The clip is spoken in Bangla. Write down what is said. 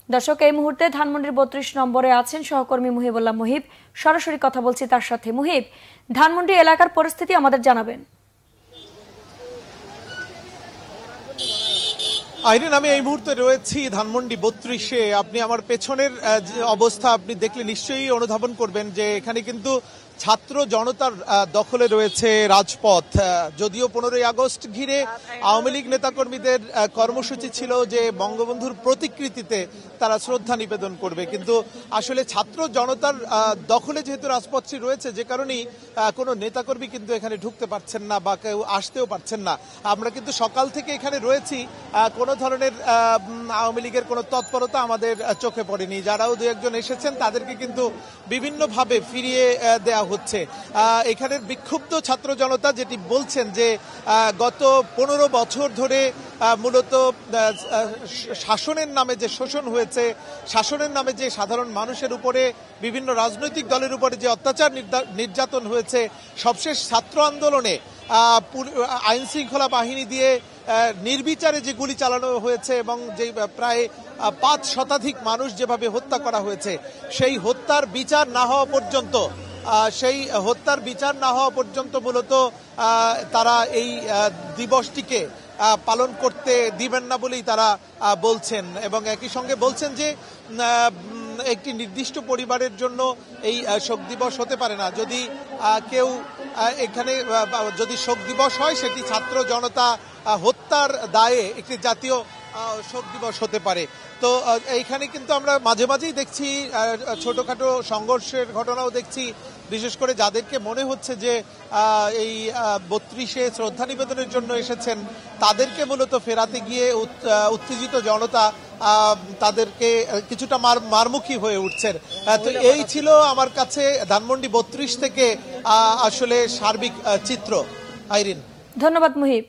দর্শক, এই মুহূর্তে ধানমন্ডির ৩২ নম্বরে আছেন সহকর্মী মুহিবুল্লাহ মুহিব। সরাসরি কথা বলছি তার সাথে। মুহিব, ধানমন্ডি এলাকার পরিস্থিতি আমাদের জানাবেন। আইরিন, আমি এই মুহূর্তে রয়েছি ধানমন্ডি ৩২-এ। আপনি আমার পেছনের যে অবস্থা আপনি দেখলে নিশ্চয়ই অনুধাবন করবেন যে এখানে কিন্তু ছাত্র জনতার দখলে রয়েছে রাজপথ। যদিও 15ই আগস্ট ঘিরে আওয়ামী লীগ নেতাকর্মীদের কর্মসূচি ছিল যে বঙ্গবন্ধুর প্রতিকৃতিতে তারা শ্রদ্ধা নিবেদন করবে, কিন্তু আসলে ছাত্র জনতার দখলে যেহেতু রাজপথটি রয়েছে, যে কারণেই কোনো নেতাকর্মী কিন্তু এখানে ঢুকতে পারছেন না বা কেউ আসতেও পারছেন না। আমরা কিন্তু সকাল থেকে এখানে রয়েছি, কোনো ধরনের আওয়ামী লীগের কোনো তৎপরতা আমাদের চোখে পড়েনি। যারাও দু একজন এসেছেন তাদেরকে কিন্তু বিভিন্নভাবে ফিরিয়ে দেওয়া হচ্ছে। এখানের বিক্ষুব্ধ ছাত্র জনতা যেটি বলছেন যে গত 15 বছর ধরে মূলত শাসনের নামে যে শোষণ হয়েছে, শাসনের নামে যে সাধারণ মানুষের উপরে বিভিন্ন রাজনৈতিক দলের উপরে যে অত্যাচার নির্যাতন হয়েছে, সবশেষ ছাত্র আন্দোলনে আইন শৃঙ্খলা বাহিনী দিয়ে নির্বিচারে যে গুলি চালানো হয়েছে এবং যে প্রায় 5 শতাধিক মানুষ যেভাবে হত্যা করা হয়েছে, সেই হত্যার বিচার না হওয়া পর্যন্ত মূলত তারা এই দিবসটিকে পালন করতে দিবেন না বলেই তারা বলছেন। এবং একই সঙ্গে বলছেন যে একটি নির্দিষ্ট পরিবারের জন্য এই শোক দিবস হতে পারে না। যদি কেউ এখানে যদি শোক দিবস হয়, সেটি ছাত্র জনতা হত্যার দায়ে একটি জাতীয় শোক দিবস হতে পারে। তো এইখানে কিন্তু আমরা মাঝে মাঝেই দেখছি ছোটখাটো সংঘর্ষের ঘটনাও দেখছি। বিশেষ করে যাদেরকে মনে হচ্ছে যে এই ৩২-এ শ্রদ্ধা নিবেদনের জন্য এসেছেন, তাদেরকে মূলত ফেরাতে গিয়ে উত্তেজিত জনতা তাদেরকে কিছুটা মারমুখী হয়ে উঠছেন। তো এই ছিল আমার কাছে ধানমন্ডি ৩২ থেকে আসলে সার্বিক চিত্র। আইরিন, ধন্যবাদ মুহিব।